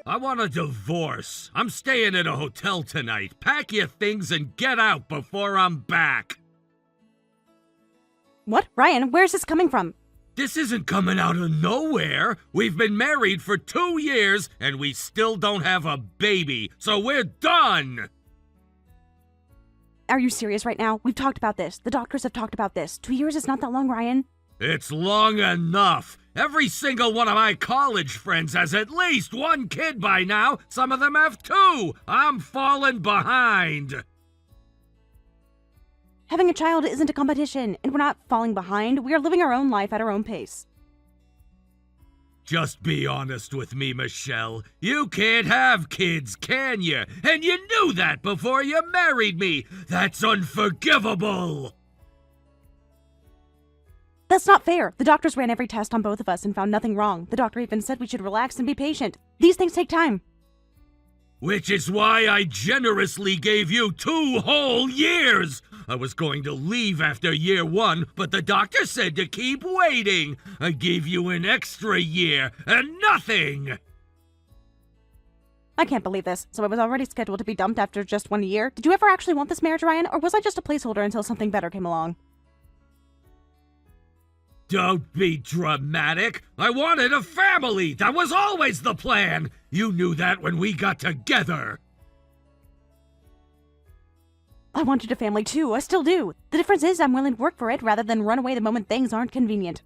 I want a divorce. I'm staying at a hotel tonight. Pack your things and get out before I'm back. What? Ryan, where's this coming from? This isn't coming out of nowhere. We've been married for 2 years and we still don't have a baby, so we're done. Are you serious right now? We've talked about this. The doctors have talked about this. 2 years is not that long, Ryan. It's long enough. Every single one of my college friends has at least 1 kid by now. Some of them have 2. I'm falling behind. Having a child isn't a competition, and we're not falling behind. We are living our own life at our own pace. Just be honest with me, Michelle. You can't have kids, can you? And you knew that before you married me. That's unforgivable. That's not fair. The doctors ran every test on both of us and found nothing wrong. The doctor even said we should relax and be patient. These things take time. Which is why I generously gave you 2 whole years. I was going to leave after year 1, but the doctor said to keep waiting. I gave you an extra year and nothing. I can't believe this. So I was already scheduled to be dumped after just 1 year? Did you ever actually want this marriage, Ryan, or was I just a placeholder until something better came along? Don't be dramatic. I wanted a family. That was always the plan. You knew that when we got together. I wanted a family too. I still do. The difference is I'm willing to work for it rather than run away the moment things aren't convenient.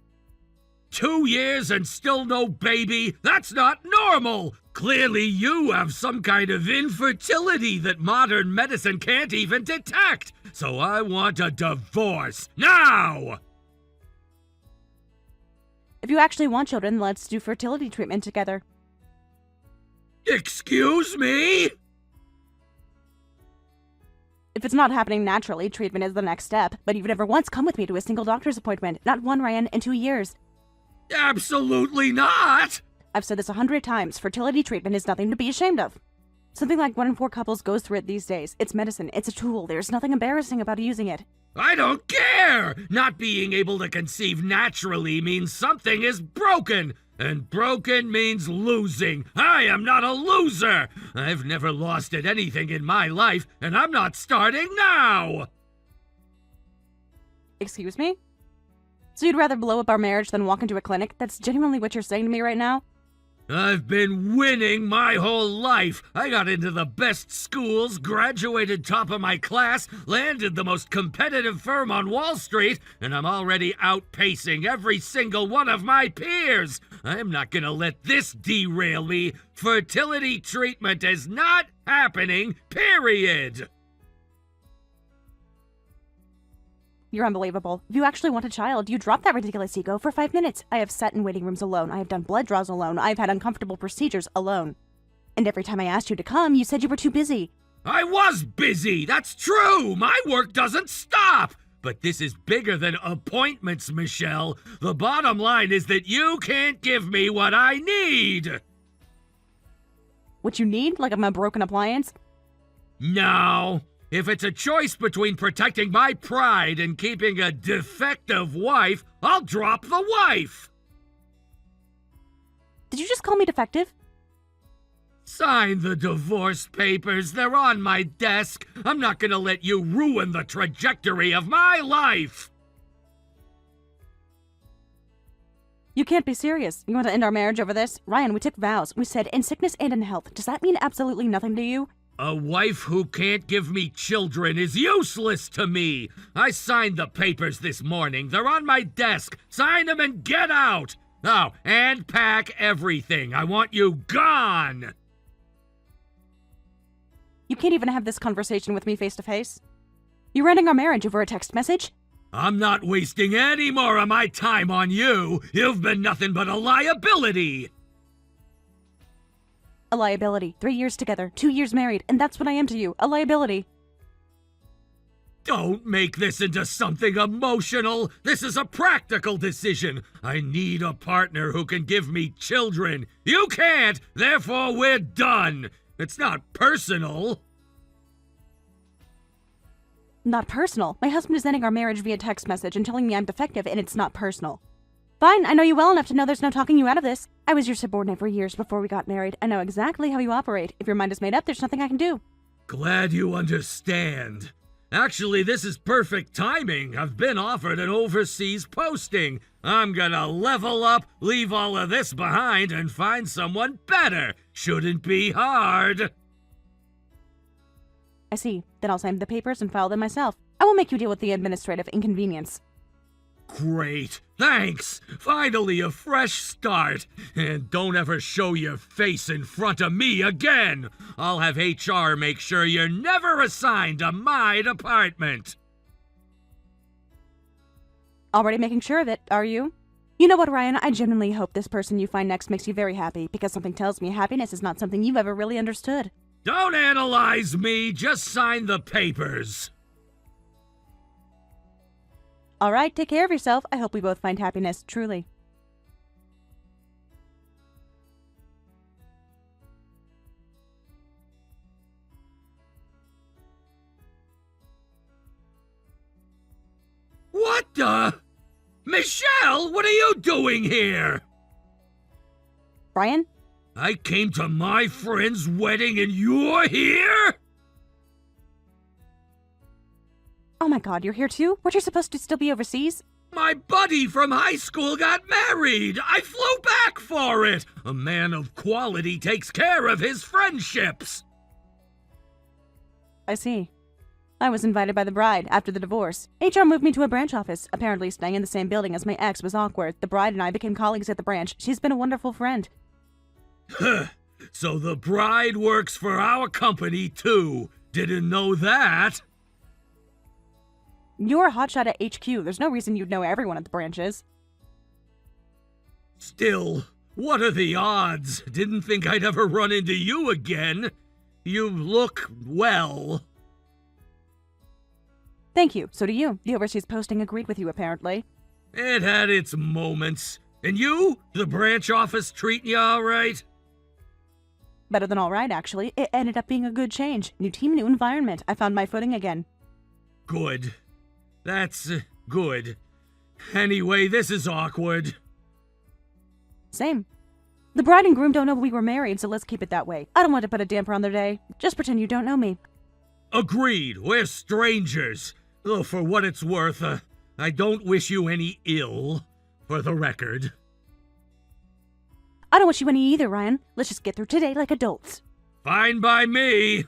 2 years and still no baby? That's not normal. Clearly you have some kind of infertility that modern medicine can't even detect. So I want a divorce. Now! If you actually want children, let's do fertility treatment together. Excuse me? If it's not happening naturally, treatment is the next step. But you've never once come with me to a single doctor's appointment. Not one, Ryan, in 2 years. Absolutely not! I've said this 100 times. Fertility treatment is nothing to be ashamed of. Something like 1 in 4 couples goes through it these days. It's medicine. It's a tool. There's nothing embarrassing about using it. I don't care! Not being able to conceive naturally means something is broken. And broken means losing. I am not a loser! I've never lost at anything in my life, and I'm not starting now! Excuse me? So you'd rather blow up our marriage than walk into a clinic? That's genuinely what you're saying to me right now? I've been winning my whole life. I got into the best schools, graduated top of my class, landed the most competitive firm on Wall Street, and I'm already outpacing every single one of my peers. I'm not gonna let this derail me. Fertility treatment is not happening, period. You're unbelievable. If you actually want a child, you drop that ridiculous ego for 5 minutes. I have sat in waiting rooms alone. I have done blood draws alone. I've had uncomfortable procedures alone. And every time I asked you to come, you said you were too busy. I was busy, that's true. My work doesn't stop. But this is bigger than appointments, Michelle. The bottom line is that you can't give me what I need. What you need? Like I'm a broken appliance? No. If it's a choice between protecting my pride and keeping a defective wife, I'll drop the wife. Did you just call me defective? Sign the divorce papers. They're on my desk. I'm not gonna let you ruin the trajectory of my life. You can't be serious. You want to end our marriage over this? Ryan, we took vows. We said in sickness and in health. Does that mean absolutely nothing to you? A wife who can't give me children is useless to me. I signed the papers this morning. They're on my desk. Sign them and get out. Oh, and pack everything. I want you gone. You can't even have this conversation with me face to face. You're ending our marriage over a text message? I'm not wasting any more of my time on you. You've been nothing but a liability. A liability. 3 years together, 2 years married, and that's what I am to you, a liability. Don't make this into something emotional. This is a practical decision. I need a partner who can give me children. You can't, therefore we're done. It's not personal. Not personal. My husband is ending our marriage via text message and telling me I'm defective and it's not personal. Fine, I know you well enough to know there's no talking you out of this. I was your subordinate for years before we got married. I know exactly how you operate. If your mind is made up, there's nothing I can do. Glad you understand. Actually, this is perfect timing. I've been offered an overseas posting. I'm gonna level up, leave all of this behind, and find someone better. Shouldn't be hard. I see. Then I'll sign the papers and file them myself. I won't make you deal with the administrative inconvenience. Great. Thanks. Finally a fresh start. And don't ever show your face in front of me again. I'll have HR make sure you're never assigned to my department. Already making sure of it, are you? You know what, Ryan? I genuinely hope this person you find next makes you very happy, because something tells me happiness is not something you've ever really understood. Don't analyze me. Just sign the papers. All right, take care of yourself. I hope we both find happiness, truly. What the? Michelle, what are you doing here? Brian? I came to my friend's wedding and you're here? Oh my god, you're here too? Weren't you supposed to still be overseas? My buddy from high school got married. I flew back for it. A man of quality takes care of his friendships. I see. I was invited by the bride after the divorce. HR moved me to a branch office. Apparently staying in the same building as my ex was awkward. The bride and I became colleagues at the branch. She's been a wonderful friend. So the bride works for our company too. Didn't know that. You're a hotshot at HQ. There's no reason you'd know everyone at the branches. Still, what are the odds? Didn't think I'd ever run into you again. You look well. Thank you. So do you. The overseas posting agreed with you, apparently. It had its moments. And you? The branch office treating you all right? Better than all right, actually. It ended up being a good change. New team, new environment. I found my footing again. Good. That's good. Anyway, this is awkward. Same. The bride and groom don't know we were married, so let's keep it that way. I don't want to put a damper on their day. Just pretend you don't know me. Agreed. We're strangers. Though for what it's worth, I don't wish you any ill, for the record. I don't wish you any either, Ryan. Let's just get through today like adults. Fine by me.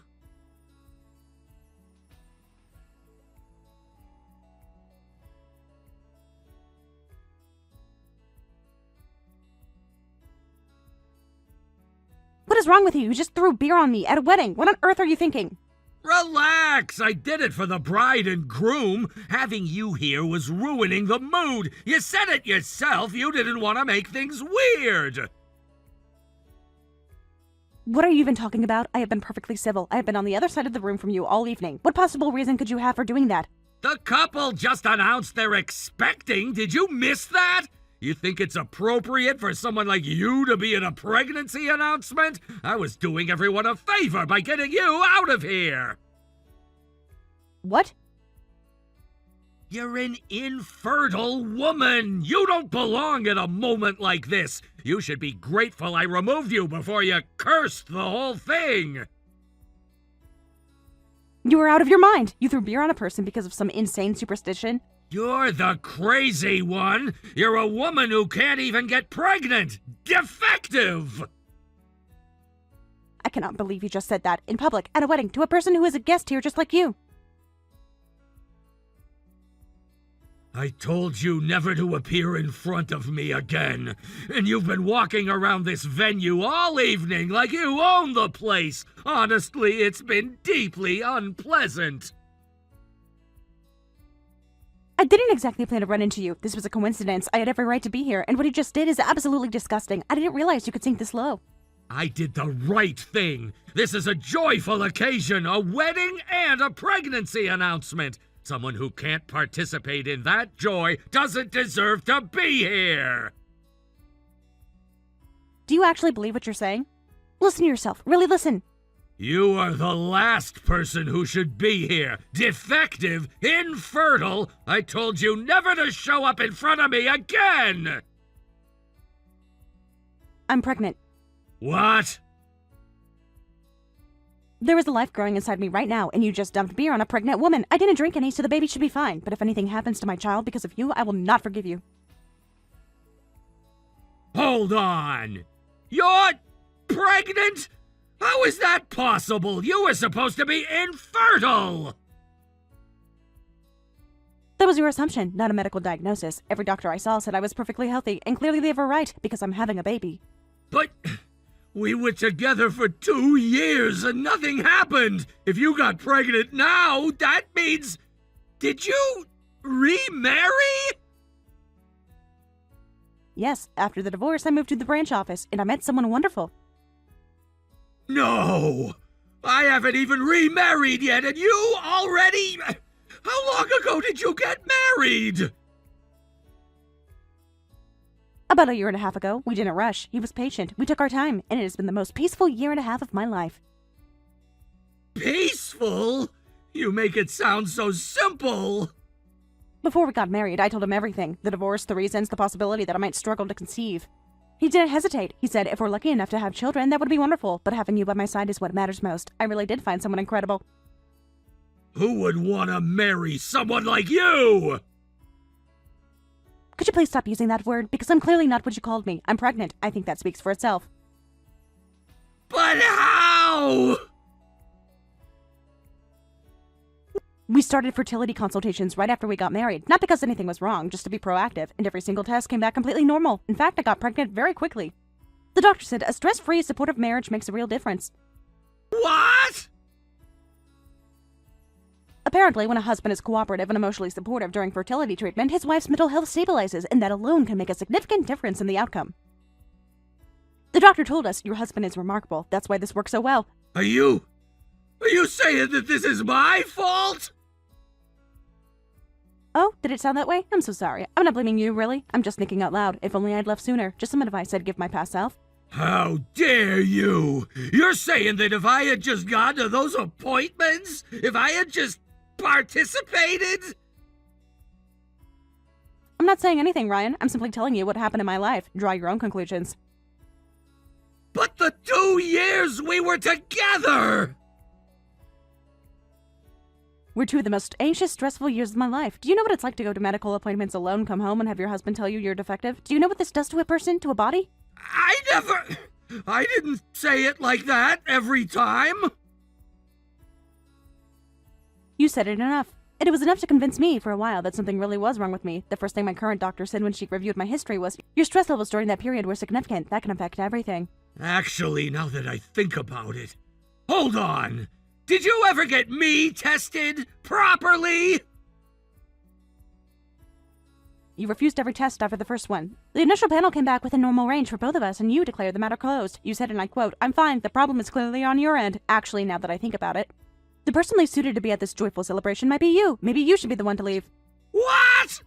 What is wrong with you? You just threw beer on me at a wedding. What on earth are you thinking? Relax! I did it for the bride and groom. Having you here was ruining the mood. You said it yourself. You didn't want to make things weird. What are you even talking about? I have been perfectly civil. I have been on the other side of the room from you all evening. What possible reason could you have for doing that? The couple just announced they're expecting. Did you miss that? You think it's appropriate for someone like you to be in a pregnancy announcement? I was doing everyone a favor by getting you out of here. What? You're an infertile woman. You don't belong in a moment like this. You should be grateful I removed you before you cursed the whole thing. You were out of your mind. You threw beer on a person because of some insane superstition. You're the crazy one. You're a woman who can't even get pregnant. Defective! I cannot believe you just said that in public at a wedding to a person who is a guest here just like you. I told you never to appear in front of me again. And you've been walking around this venue all evening like you own the place. Honestly, it's been deeply unpleasant. I didn't exactly plan to run into you. This was a coincidence. I had every right to be here, and what you just did is absolutely disgusting. I didn't realize you could sink this low. I did the right thing. This is a joyful occasion, a wedding and a pregnancy announcement. Someone who can't participate in that joy doesn't deserve to be here. Do you actually believe what you're saying? Listen to yourself. Really listen. You are the last person who should be here. Defective, infertile. I told you never to show up in front of me again. I'm pregnant. What? There is a life growing inside me right now, and you just dumped beer on a pregnant woman. I didn't drink any, so the baby should be fine. But if anything happens to my child because of you, I will not forgive you. Hold on! You're pregnant? How is that possible? You were supposed to be infertile! That was your assumption, not a medical diagnosis. Every doctor I saw said I was perfectly healthy, and clearly they were right, because I'm having a baby. But we were together for 2 years and nothing happened! If you got pregnant now, that means... Did you remarry? Yes, after the divorce, I moved to the branch office, and I met someone wonderful. No! I haven't even remarried yet, and you already... How long ago did you get married? About a year and a half ago. We didn't rush. He was patient. We took our time, and it has been the most peaceful year and a half of my life. Peaceful? You make it sound so simple. Before we got married, I told him everything. The divorce, the reasons, the possibility that I might struggle to conceive. He didn't hesitate. He said, if we're lucky enough to have children, that would be wonderful, but having you by my side is what matters most. I really did find someone incredible. Who would want to marry someone like you? Could you please stop using that word? Because I'm clearly not what you called me. I'm pregnant. I think that speaks for itself. But how? We started fertility consultations right after we got married. Not because anything was wrong, just to be proactive. And every single test came back completely normal. In fact, I got pregnant very quickly. The doctor said a stress-free, supportive marriage makes a real difference. What? Apparently, when a husband is cooperative and emotionally supportive during fertility treatment, his wife's mental health stabilizes, and that alone can make a significant difference in the outcome. The doctor told us, your husband is remarkable. That's why this works so well. Are you saying that this is my fault? Oh, did it sound that way? I'm so sorry. I'm not blaming you, really. I'm just thinking out loud. If only I'd left sooner. Just some advice I'd give my past self. How dare you? You're saying that if I had just gone to those appointments, if I had just participated? I'm not saying anything, Ryan. I'm simply telling you what happened in my life. Draw your own conclusions. But the 2 years we were together! Were two of the most anxious, stressful years of my life. Do you know what it's like to go to medical appointments alone, come home, and have your husband tell you you're defective? Do you know what this does to a person, to a body? I didn't say it like that every time. You said it enough. And it was enough to convince me for a while that something really was wrong with me. The first thing my current doctor said when she reviewed my history was, your stress levels during that period were significant. That can affect everything. Actually, now that I think about it, hold on. Did you ever get me tested properly? You refused every test after the first one. The initial panel came back with a normal range for both of us, and you declared the matter closed. You said, and I quote, I'm fine, the problem is clearly on your end. Actually, now that I think about it, the person least suited to be at this joyful celebration might be you. Maybe you should be the one to leave. What?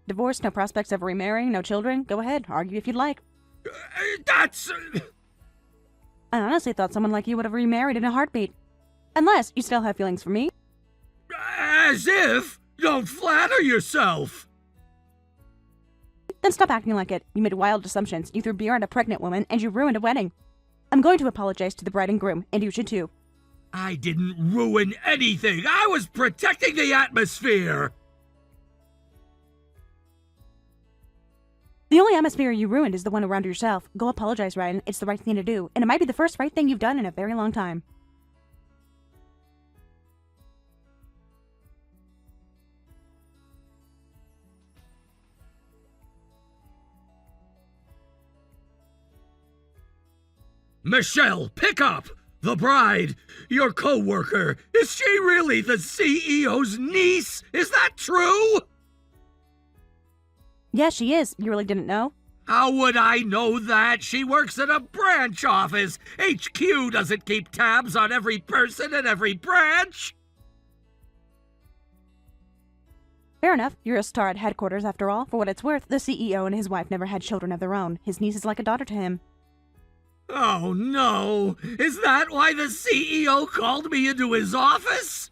Divorce, no prospects of remarrying, no children. Go ahead, argue if you'd like. That's... I honestly thought someone like you would have remarried in a heartbeat. Unless you still have feelings for me. As if? Don't flatter yourself. Then stop acting like it. You made wild assumptions. You threw beer at a pregnant woman, and you ruined a wedding. I'm going to apologize to the bride and groom, and you should too. I didn't ruin anything. I was protecting the atmosphere. The only atmosphere you ruined is the one around yourself. Go apologize, Ryan. It's the right thing to do, and it might be the first right thing you've done in a very long time. Michelle, pick up! The bride, your co-worker, is she really the CEO's niece? Is that true? Yes, she is. You really didn't know? How would I know that? She works at a branch office. HQ doesn't keep tabs on every person in every branch. Fair enough. You're a star at headquarters after all. For what it's worth, the CEO and his wife never had children of their own. His niece is like a daughter to him. Oh no! Is that why the CEO called me into his office?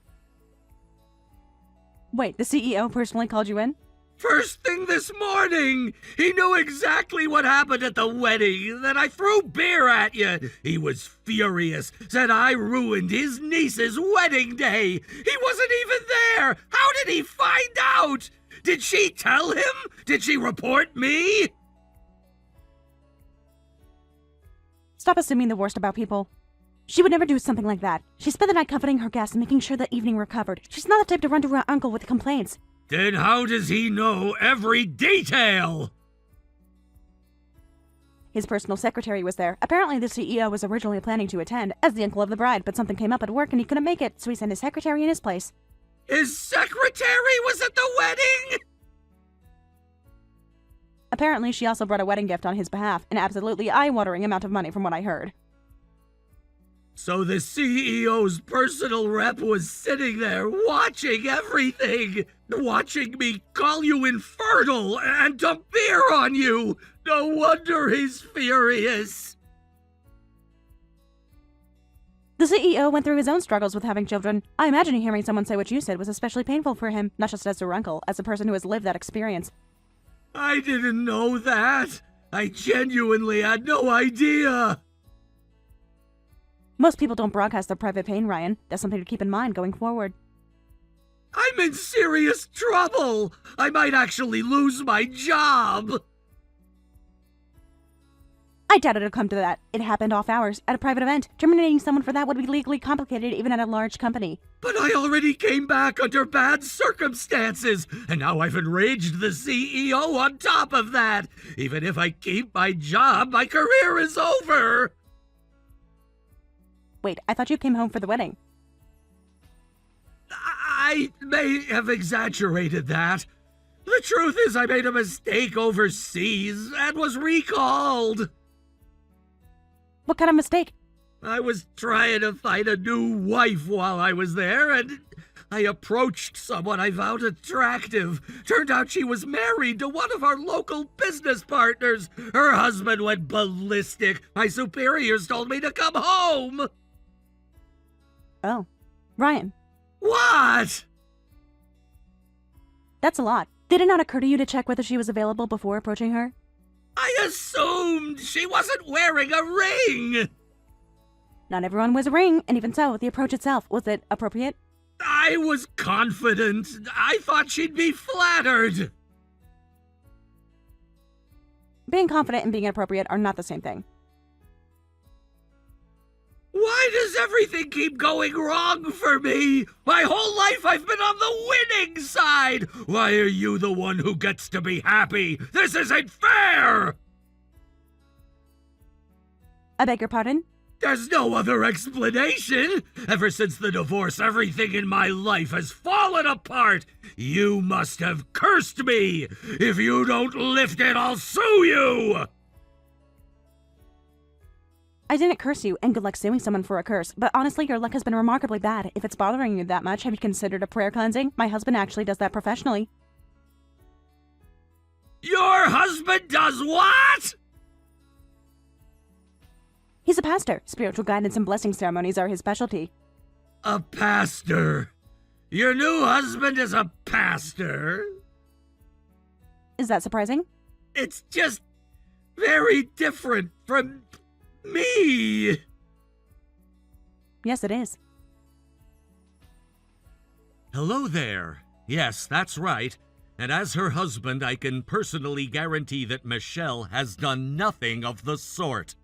Wait, the CEO personally called you in? First thing this morning, he knew exactly what happened at the wedding, that I threw beer at you. He was furious, said I ruined his niece's wedding day. He wasn't even there. How did he find out? Did she tell him? Did she report me? Stop assuming the worst about people. She would never do something like that. She spent the night comforting her guests and making sure the evening recovered. She's not the type to run to her uncle with complaints. Then how does he know every detail? His personal secretary was there. Apparently the CEO was originally planning to attend as the uncle of the bride, but something came up at work and he couldn't make it, so he sent his secretary in his place. His secretary was at the wedding? Apparently she also brought a wedding gift on his behalf, an absolutely eye-watering amount of money from what I heard. So the CEO's personal rep was sitting there watching everything, watching me call you infertile and dump beer on you. No wonder he's furious. The CEO went through his own struggles with having children. I imagine hearing someone say what you said was especially painful for him, not just as your uncle, as a person who has lived that experience. I didn't know that. I genuinely had no idea. Most people don't broadcast their private pain, Ryan. That's something to keep in mind going forward. I'm in serious trouble. I might actually lose my job. I doubt it'll come to that. It happened off hours, at a private event. Terminating someone for that would be legally complicated even at a large company. But I already came back under bad circumstances, and now I've enraged the CEO on top of that. Even if I keep my job, my career is over. Wait, I thought you came home for the wedding. I may have exaggerated that. The truth is I made a mistake overseas and was recalled. What kind of mistake? I was trying to find a new wife while I was there, and I approached someone I found attractive. Turned out she was married to one of our local business partners. Her husband went ballistic. My superiors told me to come home. Oh. Ryan. What? That's a lot. Did it not occur to you to check whether she was available before approaching her? I assumed she wasn't wearing a ring. Not everyone wears a ring, and even so, the approach itself, was it appropriate? I was confident. I thought she'd be flattered. Being confident and being inappropriate are not the same thing. Why does everything keep going wrong for me? My whole life I've been on the winning side. Why are you the one who gets to be happy? This isn't fair! I beg your pardon? There's no other explanation. Ever since the divorce, everything in my life has fallen apart. You must have cursed me. If you don't lift it, I'll sue you. I didn't curse you, and good luck suing someone for a curse, but honestly, your luck has been remarkably bad. If it's bothering you that much, have you considered a prayer cleansing? My husband actually does that professionally. Your husband does what? He's a pastor. Spiritual guidance and blessing ceremonies are his specialty. A pastor? Your new husband is a pastor? Is that surprising? It's just very different from me. Yes, it is. Hello there. Yes, that's right. And as her husband, I can personally guarantee that Michelle has done nothing of the sort.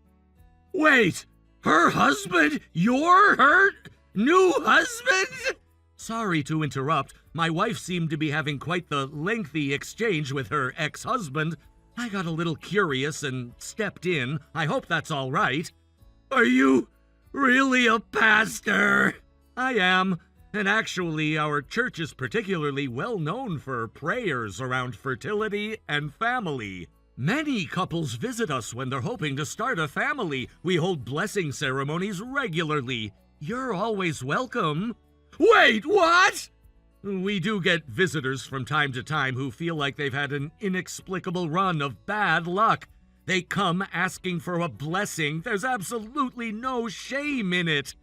Wait, her husband? You're her new husband? Sorry to interrupt. My wife seemed to be having quite the lengthy exchange with her ex-husband. I got a little curious and stepped in. I hope that's all right. Are you really a pastor? I am. And actually, our church is particularly well known for prayers around fertility and family. Many couples visit us when they're hoping to start a family. We hold blessing ceremonies regularly. You're always welcome. Wait, what? We do get visitors from time to time who feel like they've had an inexplicable run of bad luck. They come asking for a blessing. There's absolutely no shame in it.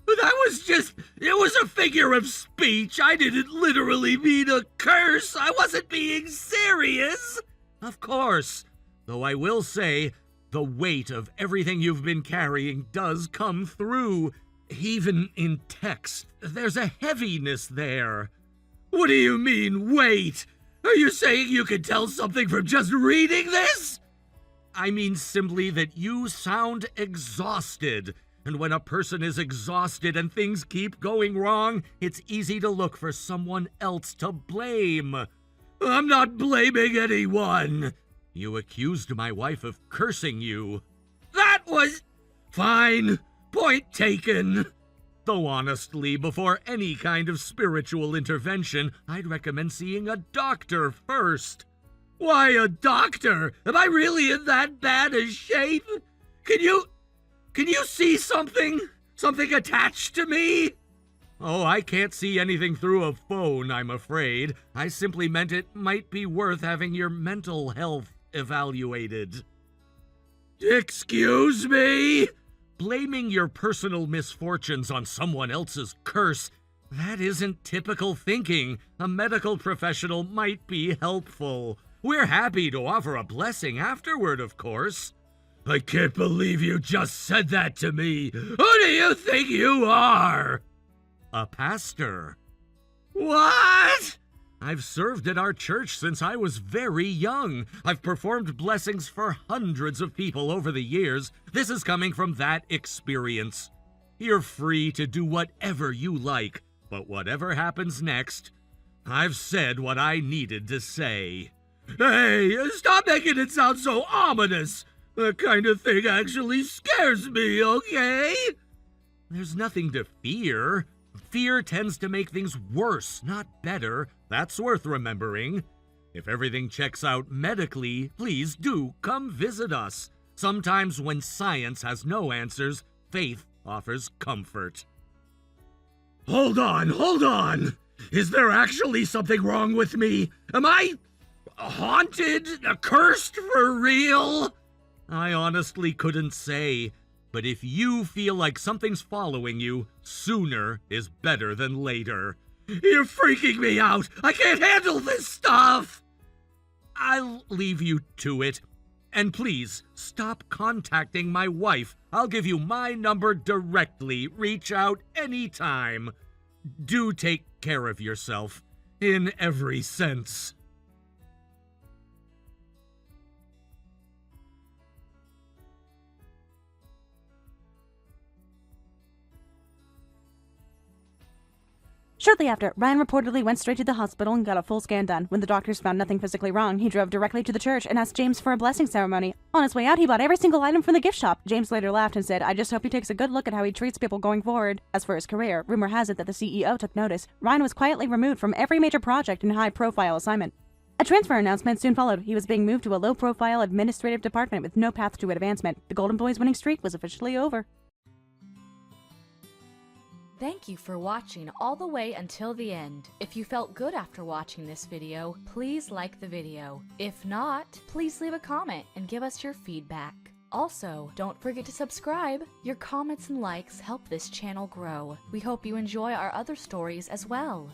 It was a figure of speech. I didn't literally mean a curse. I wasn't being serious. Of course. Though I will say, the weight of everything you've been carrying does come through. Even in text, there's a heaviness there. What do you mean, weight? Are you saying you can tell something from just reading this? I mean simply that you sound exhausted. And when a person is exhausted and things keep going wrong, it's easy to look for someone else to blame. I'm not blaming anyone. You accused my wife of cursing you. That was... Fine. Point taken. Though honestly, before any kind of spiritual intervention, I'd recommend seeing a doctor first. Why a doctor? Am I really in that bad a shape? Can you see something? Something attached to me? Oh, I can't see anything through a phone, I'm afraid. I simply meant it might be worth having your mental health evaluated. Excuse me? Blaming your personal misfortunes on someone else's curse, that isn't typical thinking. A medical professional might be helpful. We're happy to offer a blessing afterward, of course. I can't believe you just said that to me. Who do you think you are? A pastor. What? I've served at our church since I was very young. I've performed blessings for hundreds of people over the years. This is coming from that experience. You're free to do whatever you like, but whatever happens next, I've said what I needed to say. Hey, stop making it sound so ominous. That kind of thing actually scares me, okay? There's nothing to fear. Fear tends to make things worse, not better. That's worth remembering. If everything checks out medically, please do come visit us. Sometimes when science has no answers, faith offers comfort. Hold on. Is there actually something wrong with me? Am I haunted? Cursed for real? I honestly couldn't say. But if you feel like something's following you, sooner is better than later. You're freaking me out! I can't handle this stuff! I'll leave you to it. And please, stop contacting my wife. I'll give you my number directly. Reach out anytime. Do take care of yourself, in every sense. Shortly after, Ryan reportedly went straight to the hospital and got a full scan done. When the doctors found nothing physically wrong, he drove directly to the church and asked James for a blessing ceremony. On his way out, he bought every single item from the gift shop. James later laughed and said, "I just hope he takes a good look at how he treats people going forward." As for his career, rumor has it that the CEO took notice. Ryan was quietly removed from every major project and high-profile assignment. A transfer announcement soon followed. He was being moved to a low-profile administrative department with no path to advancement. The Golden Boys' winning streak was officially over. Thank you for watching all the way until the end. If you felt good after watching this video, please like the video. If not, please leave a comment and give us your feedback. Also, don't forget to subscribe. Your comments and likes help this channel grow. We hope you enjoy our other stories as well.